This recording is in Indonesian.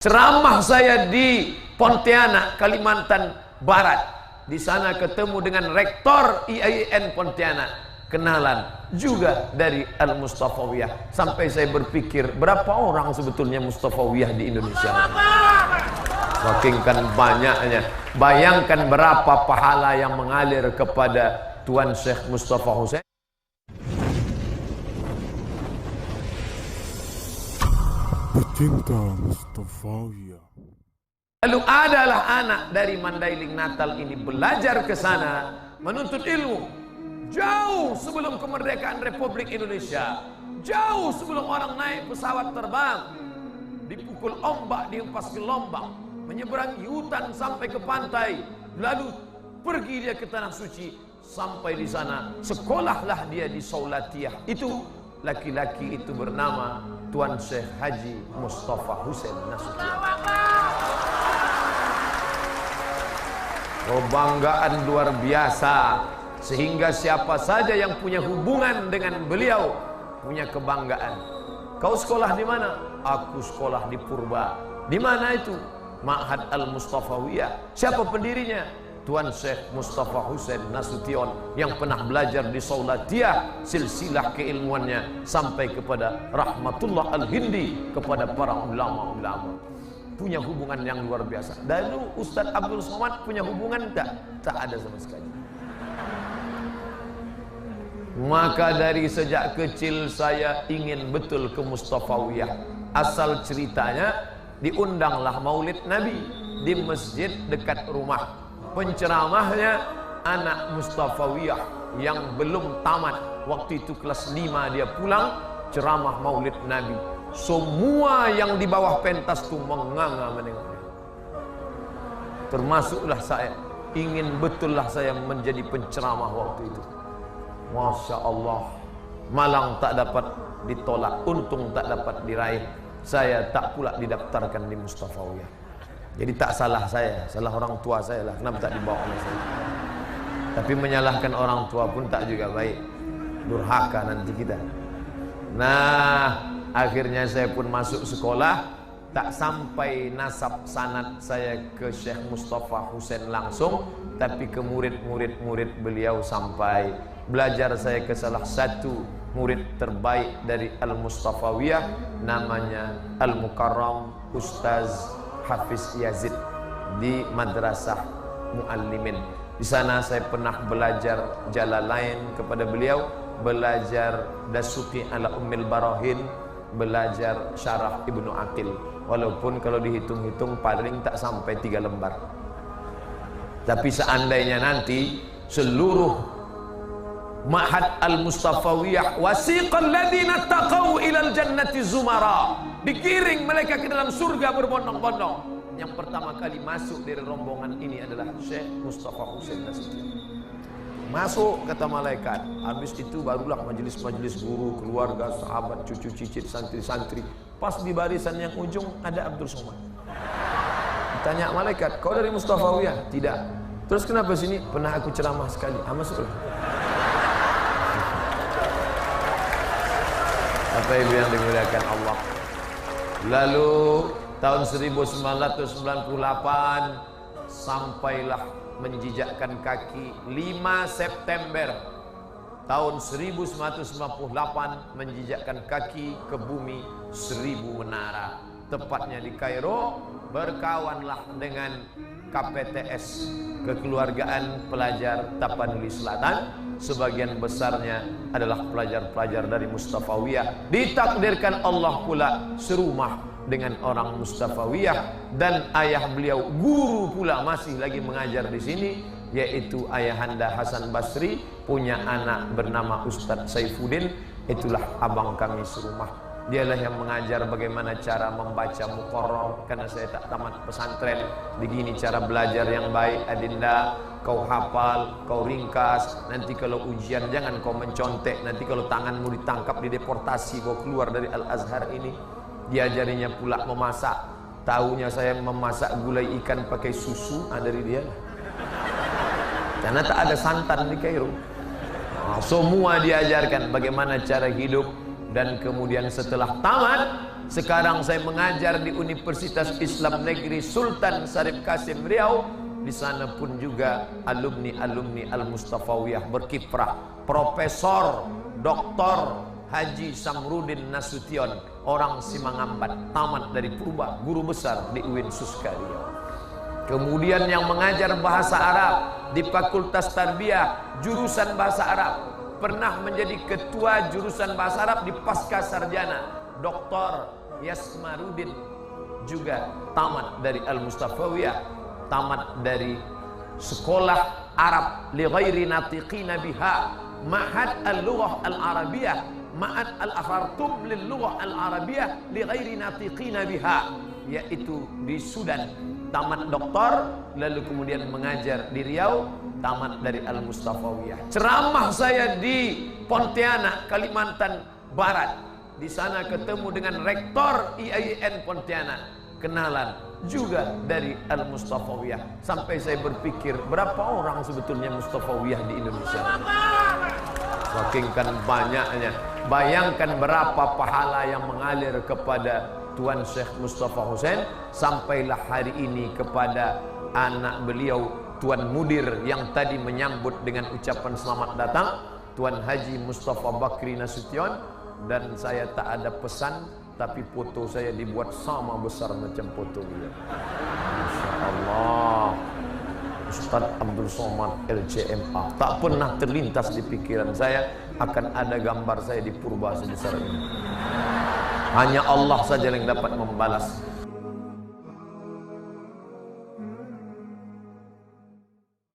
Ceramah saya di Pontianak, Kalimantan Barat. Di sana ketemu dengan rektor IAIN Pontianak, kenalan juga dari Al-Mustafawiyah. Sampai saya berpikir, berapa orang sebetulnya Mustafawiyah di Indonesia? Saking kan banyaknya. Bayangkan berapa pahala yang mengalir kepada Tuan Syekh Mustafa Husain. Pecinta Mustafawiyah. Lalu adalah anak dari Mandailing Natal ini belajar ke sana menuntut ilmu jauh sebelum kemerdekaan Republik Indonesia, jauh sebelum orang naik pesawat terbang, dipukul ombak, dihempas gelombang, menyeberangi hutan sampai ke pantai, lalu pergi dia ke tanah suci. Sampai di sana sekolahlah dia di Saulatiyah. Itu laki-laki itu bernama Tuan Syekh Haji Mustafa Husain Nasution. Kebanggaan luar biasa, sehingga siapa saja yang punya hubungan dengan beliau punya kebanggaan. Kau sekolah di mana? Aku sekolah di Purba. Di mana itu? Ma'had Al-Mustafawiyah. Siapa pendirinya? Tuan Syekh Mustafa Husain Nasution, yang pernah belajar di Saulatiyah, silsilah keilmuannya sampai kepada Rahmatullah Al-Hindi, kepada para ulama-ulama. Punya hubungan yang luar biasa. Dulu Ustadz Abdul Somad punya hubungan tak? Tak ada sama sekali. Maka dari sejak kecil saya ingin betul ke Mustafawiyah. Asal ceritanya, diundanglah Maulid Nabi di masjid dekat rumah. Penceramahnya anak Mustafawiyah yang belum tamat. Waktu itu kelas 5 dia pulang, ceramah Maulid Nabi. Semua yang di bawah pentas itu menganga menengoknya. Termasuklah saya. Ingin betullah saya menjadi penceramah waktu itu. Masya Allah, malang tak dapat ditolak, untung tak dapat diraih. Saya tak pula didaftarkan di Mustafawiyah. Jadi tak salah saya, salah orang tua saya lah. Kenapa tak dibawa oleh saya? Tapi menyalahkan orang tua pun tak juga baik. Durhaka nanti kita. Nah, akhirnya saya pun masuk sekolah. Tak sampai nasab sanad saya ke Syekh Mustafa Husain langsung, tapi ke murid-murid beliau sampai. Belajar saya ke salah satu murid terbaik dari Al-Mustafawiyah, namanya Al-Mukarram Ustaz Hafiz Yazid di Madrasah Muallimin. Di sana saya pernah belajar Jalalain kepada beliau, belajar Dasuki ala Ummil Barahin, belajar Syarah Ibnu Aqil. Walaupun kalau dihitung-hitung paling tak sampai 3 lembar. Tapi seandainya nanti seluruh Ma'had Al-Mustafawiyah wasiqal ladzina taqaw ilal jannati zumara, dikiring mereka ke dalam surga berbondong-bondong. Yang pertama kali masuk dari rombongan ini adalah Syekh Mustafa Husain Nasution. Masuk kata malaikat. Habis itu barulah majelis-majelis guru, keluarga, sahabat, cucu cicit, santri-santri. Pas di barisan yang ujung ada Abdul Somad. Ditanya malaikat, kau dari Mustafawiyah? Tidak. Terus kenapa sini? Pernah aku ceramah sekali. Masuklah. Bapak Ibu yang dimuliakan Allah. Lalu tahun 1998 sampailah menjijakkan kaki 5 September tahun 1998 menjijakkan kaki ke bumi 1000 menara, tepatnya di Kairo. Berkawanlah dengan KPTS, Kekeluargaan Pelajar Tapanuli Selatan. Sebagian besarnya adalah pelajar-pelajar dari Mustafawiyah. Ditakdirkan Allah pula serumah dengan orang Mustafawiyah, dan ayah beliau guru pula masih lagi mengajar di sini, yaitu ayahanda Hasan Basri punya anak bernama Ustadz Saifuddin. Itulah abang kami serumah. Dialah yang mengajar bagaimana cara membaca muqarrar, karena saya tak tamat pesantren. Begini cara belajar yang baik, adinda. Kau hafal, kau ringkas. Nanti kalau ujian jangan kau mencontek. Nanti kalau tanganmu ditangkap, dideportasi, kau keluar dari Al-Azhar ini. Diajarinya pula memasak. Tahunya saya memasak gulai ikan pakai susu, dari dia. Karena tak ada santan di Kairo. Semua diajarkan bagaimana cara hidup, Dan kemudian setelah tamat, sekarang saya mengajar di Universitas Islam Negeri Sultan Syarif Kasim Riau. Di sana pun juga alumni-alumni Al-Mustafawiyah berkiprah. Profesor Dr. Haji Samrudin Nasution, orang Simangambat, tamat dari Purba, guru besar di UIN Suska Riau. Kemudian yang mengajar bahasa Arab di Fakultas Tarbiyah, jurusan bahasa Arab, pernah menjadi ketua jurusan bahasa Arab di Pasca Sarjana, Dr. Yasmarudin, juga tamat dari Al-Mustafawiyah, tamat dari sekolah Arab li ghairi natiqina biha, Ma'had al-Lughah al-Arabiyah, Ma'had al-Khartoum lil Lughah al-Arabiyah li ghairi natiqina biha, yaitu di Sudan, tamat doktor, lalu kemudian mengajar di Riau, tamat dari Al-Mustafawiyah. Ceramah saya di Pontianak, Kalimantan Barat. Di sana ketemu dengan rektor IAIN Pontianak, kenalan juga dari Al-Mustafawiyah. Sampai saya berpikir, berapa orang sebetulnya Mustafawiyah di Indonesia? Saking kan banyaknya. Bayangkan berapa pahala yang mengalir kepada Tuan Syekh Mustafa Hussein, sampailah hari ini kepada anak beliau Tuan Mudir yang tadi menyambut dengan ucapan selamat datang, Tuan Haji Mustafa Bakri Nasution. Dan saya tak ada pesan, tapi foto saya dibuat sama besar macam foto beliau. Masya Allah. Ustaz Abdul Somad LCMA. Tak pernah terlintas di pikiran saya akan ada gambar saya di Purba sebesar ini. Hanya Allah saja yang dapat membalas.